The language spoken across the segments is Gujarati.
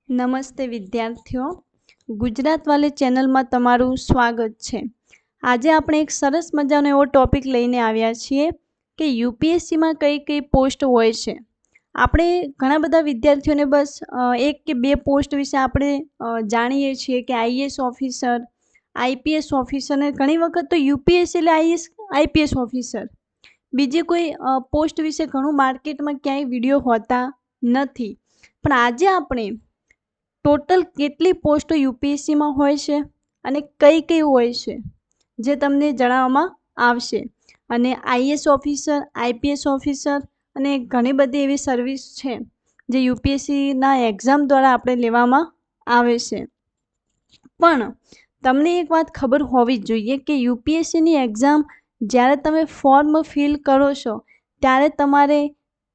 નમસ્તે વિદ્યાર્થીઓ, ગુજરાત વાલે ચેનલમાં તમારું સ્વાગત છે। આજે આપણે એક સરસ મજાનો એવો ટોપિક લઈને આવ્યા છીએ કે યુપીએસસીમાં કઈ કઈ પોસ્ટ હોય છે। આપણે ઘણા બધા વિદ્યાર્થીઓને બસ એક કે બે પોસ્ટ વિશે આપણે જાણીએ છીએ કે આઈએએસ ઓફિસર, આઈપીએસ ઓફિસર, ને ઘણી વખત તો યુપીએસસી એટલે આઈપીએસ ઓફિસર, બીજી કોઈ પોસ્ટ વિશે ઘણું માર્કેટમાં ક્યાંય વિડીયો હોતા નથી। પણ આજે આપણે ટોટલ કેટલી પોસ્ટો યુપીએસસીમાં હોય છે અને કઈ કઈ હોય છે જે તમને જણાવવામાં આવશે। અને આઈએએસ ઓફિસર, આઈપીએસ ઓફિસર અને ઘણી બધી એવી સર્વિસ છે જે યુપીએસસીના એક્ઝામ દ્વારા આપણે લેવામાં આવે છે। પણ તમને એક વાત ખબર હોવી જોઈએ કે યુપીએસસીની એક્ઝામ જ્યારે તમે ફોર્મ ફિલ કરો છો ત્યારે તમારે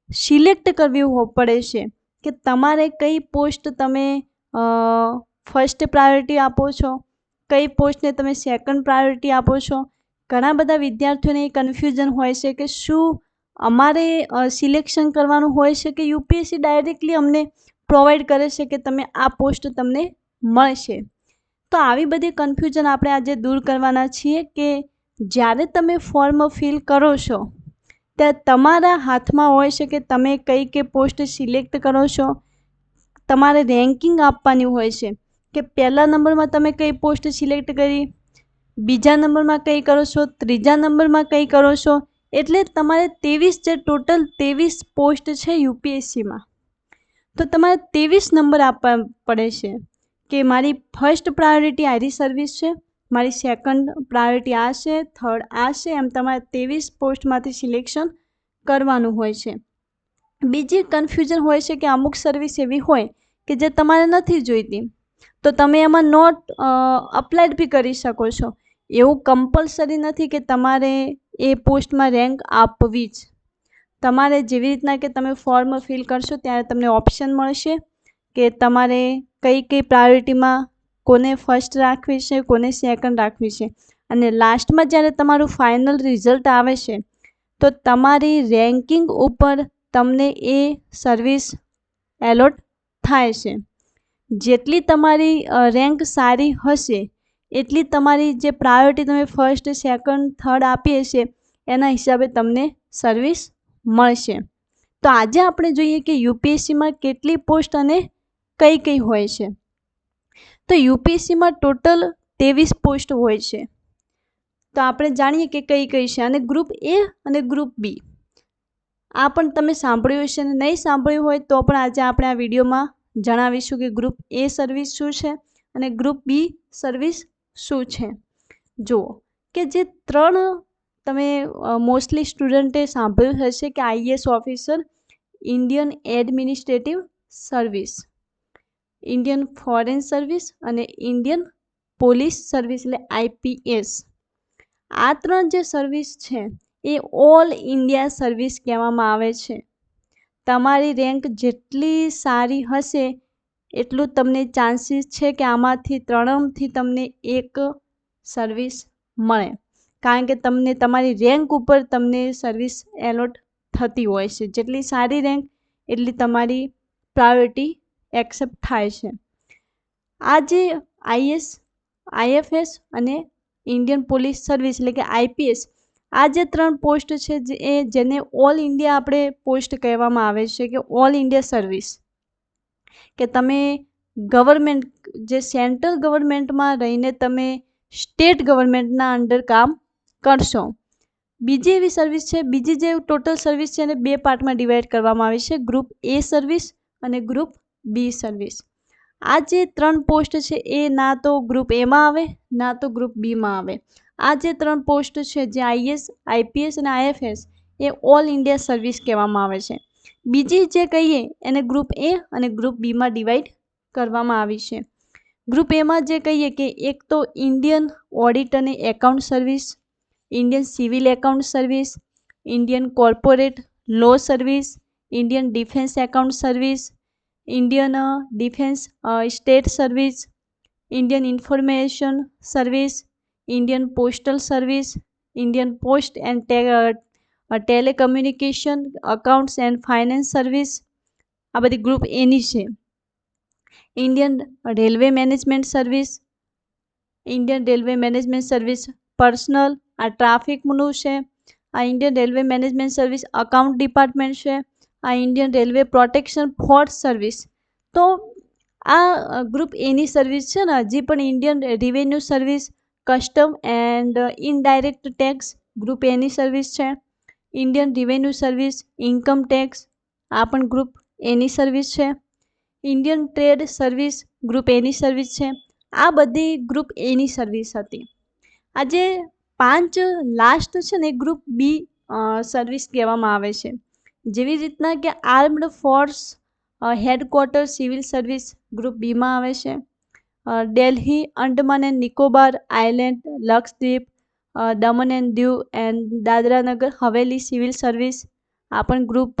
સિલેક્ટ કરવી પડે છે કે તમારે કઈ પોસ્ટ તમે ફર્સ્ટ પ્રાયોરિટી આપો છો, કઈ પોસ્ટને તમે સેકન્ડ પ્રાયોરિટી આપો છો। ઘણા બધા વિદ્યાર્થીઓને એ કન્ફ્યુઝન હોય છે કે શું અમારે સિલેક્શન કરવાનું હોય છે કે યુપીએસસી ડાયરેક્ટલી અમને પ્રોવાઈડ કરે છે કે તમે આ પોસ્ટ તમને મળશે। તો આવી બધી કન્ફ્યુઝન આપણે આજે દૂર કરવાના છીએ કે જ્યારે તમે ફોર્મ ફિલ કરો છો ત્યારે તમારા હાથમાં હોય છે કે તમે કઈ કઈ પોસ્ટ સિલેક્ટ કરો છો। તમારે રેન્કિંગ આપવાની હોય છે કે પહેલા નંબરમાં તમે કઈ પોસ્ટ સિલેક્ટ કરી, બીજા નંબરમાં કઈ કરો છો, ત્રીજા નંબરમાં કઈ કરો છો। એટલે તમારે 23 જે ટોટલ 23 પોસ્ટ છે યુપીએસસીમાં, તો તમારે 23 નંબર આપવા પડે છે કે મારી ફર્સ્ટ પ્રાયોરિટી આરી સર્વિસ છે, મારી સેકન્ડ પ્રાયોરિટી આ છે, થર્ડ આ છે, એમ તમારે 23 પોસ્ટમાંથી સિલેક્શન કરવાનું હોય છે। બીજી કન્ફ્યુઝન હોય છે કે અમુક સર્વિસ એવી હોય કે જે તમારે નથી જોઈતી તો તમે એમાં નોટ અપ્લાઇડ બી કરી શકો છો। એવું કમ્પલસરી નથી કે તમારે એ પોસ્ટમાં રેન્ક આપવી જ। તમારે જેવી રીતના કે તમે ફોર્મ ફિલ કરશો ત્યારે તમને ઓપ્શન મળશે કે તમારે કઈ કઈ પ્રાયોરિટીમાં કોને ફર્સ્ટ રાખવી છે, કોને સેકન્ડ રાખવી છે, અને લાસ્ટમાં જ્યારે તમારું ફાઇનલ રિઝલ્ટ આવે છે તો તમારી રેન્કિંગ ઉપર તમને એ સર્વિસ એલોટ થાય છે। જેટલી તમારી રેન્ક સારી હશે એટલી તમારી જે પ્રાયોરિટી તમે ફર્સ્ટ, સેકન્ડ, થર્ડ આપી હશે એના હિસાબે તમને સર્વિસ મળશે। તો આજે આપણે જોઈએ કે યુપીએસસીમાં કેટલી પોસ્ટ અને કઈ કઈ હોય છે। તો યુપીએસસીમાં ટોટલ 23 પોસ્ટ હોય છે। તો આપણે જાણીએ કે કઈ કઈ છે। અને ગ્રુપ એ અને ગ્રુપ બી આ પણ તમે સાંભળ્યું હશે, અને નહીં સાંભળ્યું હોય તો પણ આજે આપણે આ વિડીયોમાં જણાવીશું કે ગ્રુપ એ સર્વિસ શું છે અને ગ્રુપ બી સર્વિસ શું છે। જુઓ કે જે ત્રણ તમે મોસ્ટલી સ્ટુડન્ટે સાંભળ્યું હશે કે IAS officer, Indian administrative service, Indian foreign service અને ઇન્ડિયન પોલીસ સર્વિસ એટલે આઈપીએસ। આ ત્રણ જે સર્વિસ છે એ ઓલ ઇન્ડિયા સર્વિસ કહેવામાં આવે છે। તમારી રેન્ક જેટલી સારી હશે એટલું તમને ચાન્સીસ છે કે આમાંથી ત્રણમાંથી તમને એક સર્વિસ મળે, કારણ કે તમને તમારી રેન્ક ઉપર તમને સર્વિસ એલોટ થતી હોય છે। જેટલી સારી રેન્ક એટલી તમારી પ્રાયોરિટી એક્સેપ્ટ થાય છે। આ જે આઈએસ, આઈએફએસ અને ઇન્ડિયન પોલીસ સર્વિસ એટલે કે આઈપીએસ, આ જે ત્રણ પોસ્ટ છે જેને ઓલ ઇન્ડિયા આપણે પોસ્ટ કહેવામાં આવે છે કે ઓલ ઇન્ડિયા સર્વિસ, કે તમે ગવર્મેન્ટ જે સેન્ટ્રલ ગવર્મેન્ટમાં રહીને તમે સ્ટેટ ગવર્મેન્ટના અંડર કામ કરશો। બીજી એવી સર્વિસ છે, બીજી જે ટોટલ સર્વિસ છે એને બે પાર્ટમાં ડિવાઈડ કરવામાં આવી છે, ગ્રુપ એ સર્વિસ અને ગ્રુપ બી સર્વિસ। આ જે ત્રણ પોસ્ટ છે એ ના તો ગ્રુપ એમાં આવે ના તો ગ્રુપ બીમાં આવે। આ જે ત્રણ પોસ્ટ છે જે આઈએસ, આઈપીએસ અને આઈએફએસ એ ઓલ ઇન્ડિયા સર્વિસ કહેવામાં આવે છે। બીજી જે કહીએ એને ગ્રુપ એ અને ગ્રુપ બીમાં ડિવાઈડ કરવામાં આવી છે। ગ્રુપ એમાં જે કહીએ કે એક તો ઇન્ડિયન ઓડિટ અને account service, Indian civil account service, Indian corporate law service, Indian defence account service, Indian defence state service, Indian information service, Indian postal service, Indian post and telecommunication, accounts and finance service, આ બધી ગ્રુપ એની છે। Indian railway management service, Indian railway management service personnel, આ ટ્રાફિકનું છે. આ Indian railway management service account department છે. આ Indian railway protection force service. તો આ ગ્રુપ એની સર્વિસ છે ને. હજી પણ Indian revenue service, custom and indirect tax group એની સર્વિસ છે. Indian revenue service income tax, આ પણ ગ્રુપ એની સર્વિસ છે. ઇન્ડિયન ટ્રેડ સર્વિસ ગ્રુપ એની સર્વિસ છે. આ બધી ગ્રુપ એની સર્વિસ હતી. આજે 5 લાસ્ટ છે ને ગ્રુપ બી સર્વિસ કહેવામાં આવે છે. જેવી રીતના કે armed force headquarter civil service group બીમાં આવે છે. Delhi, Andaman and Nicobar island, Lakshadweep, Daman and Diu and Dadra Nagar Haveli civil service, આ પણ ગ્રુપ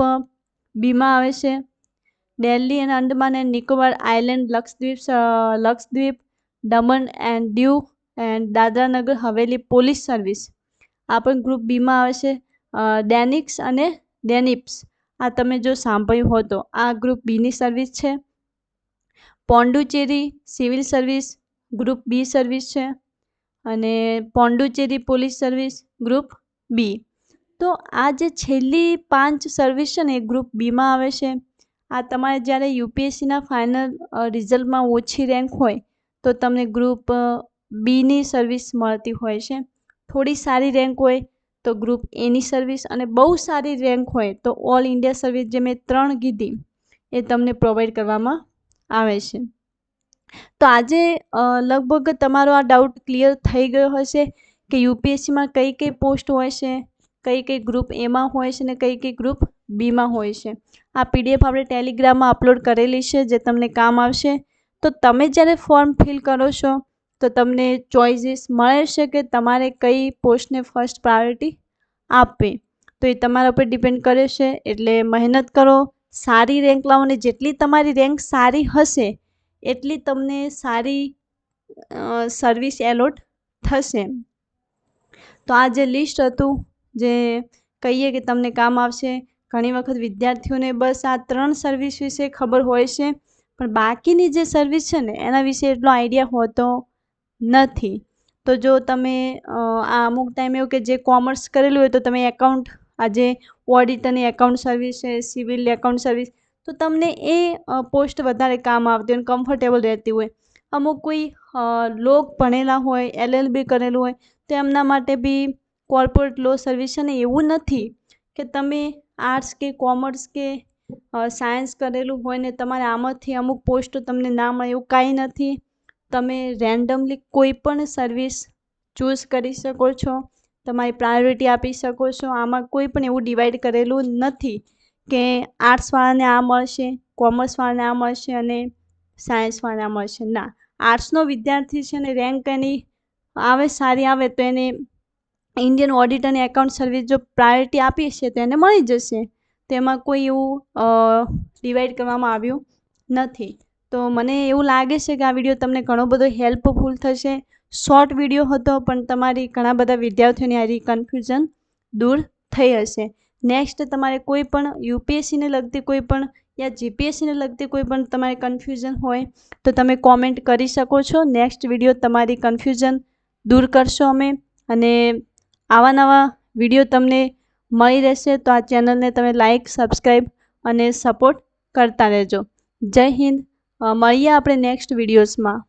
બીમાં આવે છે. Delhi and Andaman and Nicobar island, Lakshadweep, Daman and Diu and Dadra Nagar Haveli police service, આ પણ ગ્રુપ બીમાં આવે છે. ડેનિક્સ અને ડેનિપ્સ, આ તમે જો સાંભળ્યું હોય તો આ ગ્રુપ બીની સર્વિસ છે. Pondicherry civil service group B service છે અને Pondicherry police service group B. તો આ જે છેલ્લી 5 સર્વિસ છે ને એ ગ્રુપ બીમાં આવે છે. આ તમારે જ્યારે યુપીએસસીના ફાઇનલ રિઝલ્ટમાં ઓછી રેન્ક હોય તો તમને ગ્રુપ બીની સર્વિસ મળતી હોય છે. થોડી સારી રેન્ક હોય તો ગ્રુપ એની સર્વિસ, અને બહુ સારી રેન્ક હોય તો ઓલ ઇન્ડિયા સર્વિસ જે મેં 3 કીધી એ તમને પ્રોવાઈડ કરવામાં આવે છે. તો આજે લગભગ તમારો આ ડાઉટ ક્લિયર થઈ ગયો હશે કે યુપીએસસીમાં કઈ કઈ પોસ્ટ હોય છે, કઈ કઈ ગ્રુપ એમાં હોય છે ને કઈ કઈ ગ્રુપ બીમાં હોય છે. આ પીડીએફ આપણે ટેલિગ્રામમાં અપલોડ કરેલી છે જે તમને કામ આવશે. તો તમે જ્યારે ફોર્મ ફિલ કરો છો તો તમને ચોઇસીસ મળે છે કે તમારે કઈ પોસ્ટને ફર્સ્ટ પ્રાયોરિટી આપવી. તો એ તમારા ઉપર ડિપેન્ડ કરે છે. એટલે મહેનત કરો, સારી રેન્ક લાવો, ને જેટલી તમારી રેન્ક સારી હશે એટલી તમને સારી સર્વિસ એલોટ થશે. તો આ જે લિસ્ટ હતું જે કહીએ કે તમને કામ આવશે. ઘણી વખત વિદ્યાર્થીઓને બસ આ 3 સર્વિસ વિશે ખબર હોય છે, પણ બાકીની જે સર્વિસ છે ને એના વિશે એટલો આઈડિયા હોતો નથી. તો જો તમે આ અમુક ટાઈમ એવું કે જે કોમર્સ કરેલું હોય તો તમે એકાઉન્ટ, આજે ઓડિટરની એકાઉન્ટ સર્વિસ છે, સિવિલ એકાઉન્ટ સર્વિસ, તો તમને એ પોસ્ટ વધારે કામ આવતી હોય, કમ્ફર્ટેબલ રહેતી હોય. અમુક કોઈ લોગ ભણેલા હોય, LLB કરેલું હોય તો એમના માટે બી કોર્પોરેટ લો સર્વિસ છે ને. એવું નથી કે તમે આર્ટ્સ કે કોમર્સ કે સાયન્સ કરેલું હોય ને તમારે આમાંથી અમુક પોસ્ટ તમને ના મળે, એવું કાંઈ નથી. તમે રેન્ડમલી કોઈ પણ સર્વિસ ચૂઝ કરી શકો છો, તમારી પ્રાયોરિટી આપી શકો છો. આમાં કોઈ પણ એવું ડિવાઈડ કરેલું નથી કે આર્ટ્સવાળાને આ મળશે, કોમર્સવાળાને આ મળશે અને સાયન્સવાળાને આ મળશે. ના, આર્ટ્સનો વિદ્યાર્થી છે ને રેન્ક એની આવે સારી આવે તો એને ઇન્ડિયન ઓડિટ અને એકાઉન્ટ સર્વિસ જો પ્રાયોરિટી આપી છે તો એને મળી જશે. તેમાં કોઈ એવું ડિવાઈડ કરવામાં આવ્યું નથી. તો મને એવું લાગે છે કે આ વિડીયો તમને ઘણો બધો હેલ્પફુલ થશે. શોર્ટ વિડીયો હતો પણ તમારી ઘણા બધા વિદ્યાર્થીઓની આ કન્ફ્યુઝન દૂર થઈ હશે. નેક્સ્ટ તમારે કોઈ પણ યુપીએસસીને લગતી કોઈ પણ યા જીપીએસસીને લગતી કોઈ પણ તમારે કન્ફ્યુઝન હોય તો તમે કોમેન્ટ કરી શકો છો. નેક્સ્ટ વિડીયો તમારી કન્ફ્યુઝન દૂર કરશો અમે, અને આવા નવા વિડીયો તમને મળી રહેશે. તો આ ચેનલને તમે લાઈક, સબસ્ક્રાઈબ અને સપોર્ટ કરતા રહેજો. જય હિન્દ. મળીએ આપણે નેક્સ્ટ વિડીયોઝમાં.